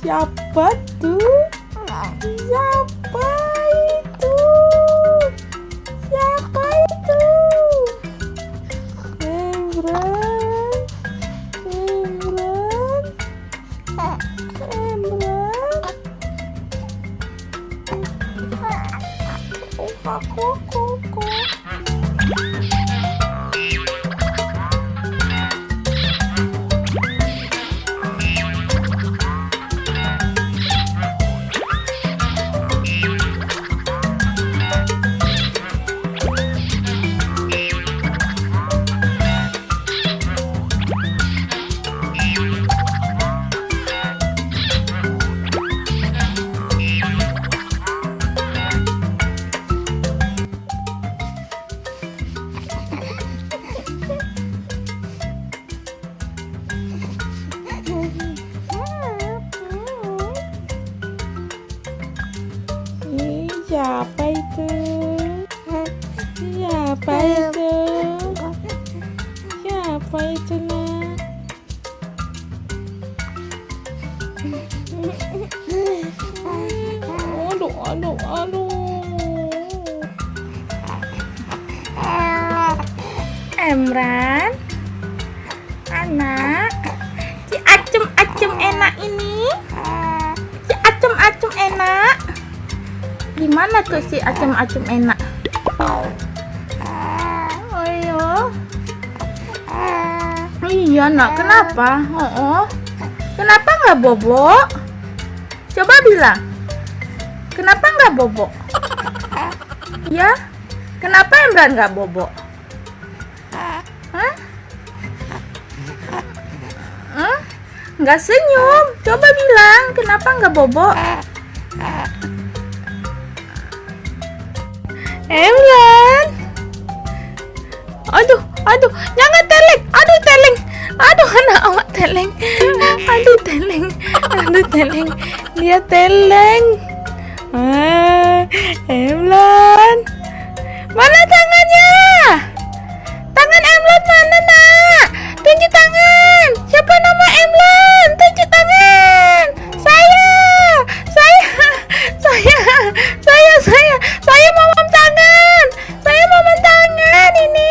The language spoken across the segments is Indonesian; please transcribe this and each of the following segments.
Siapa tuh? Siapa itu? Siapa itu? Emran, Emran, Emran. Koko. Siapa itu? Siapa itu? Siapa itu nak? Aduh. Emran, anak, si acem enak ini, si acem enak. Gimana tuh si acem enak? Ayo. Iya nak, kenapa? Kenapa nggak bobo? Coba bilang. Kenapa nggak bobo? Ya? Kenapa Emran nggak bobo? Nggak senyum. Coba bilang, kenapa nggak bobo? Emran. Aduh, jangan teleng. Aduh anak awak teleng. Dia teleng. Emran. Mana tangannya? Tangan Emran mana nak? Tunjuk tangan. Siapa nama Emran? Tunjuk tangan. Saya mau mom tangan. Saya mau mom tangan ini.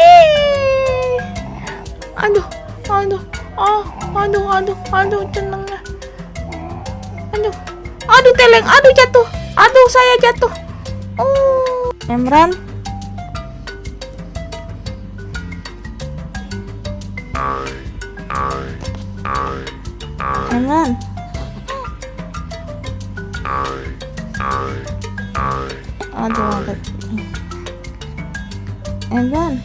Aduh, tenanglah. Aduh teleng, jatuh. Saya jatuh. Emran. Emran. Aduh. Emran.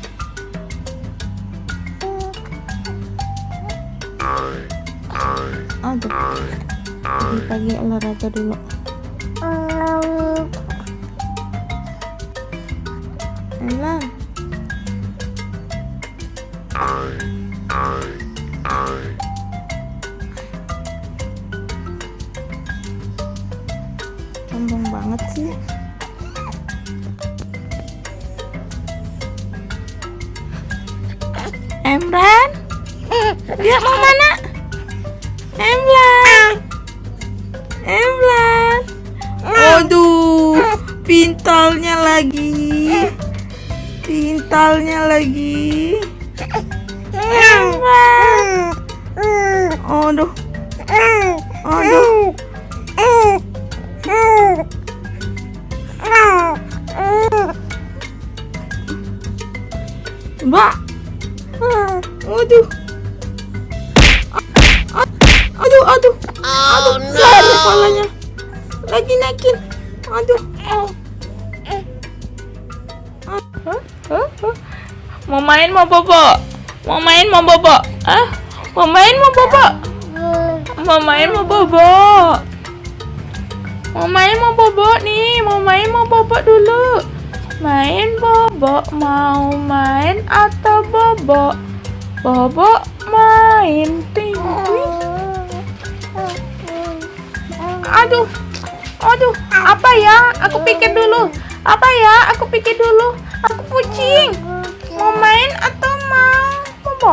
Pagi olahraga dulu. Emran. Sombong banget sih. Emran, dia mau mana? Emran. Aduh, pintalnya lagi. Emran. Aduh. Mbak. Aduh. Aduh. Besar kepalanya. Lagi naikin. Aduh. Mau main mau bobo? Mau main mau bobo? Mau main mau bobo? Mau main mau bobo? Mau main mau bobo nih? Mau main mau bobo dulu? Main bobo, mau main atau bobo? Bobo main ting. Aduh, apa ya? Aku pikir dulu. Apa ya? Aku pikir dulu. Aku kucing. Mau main atau mau bobo?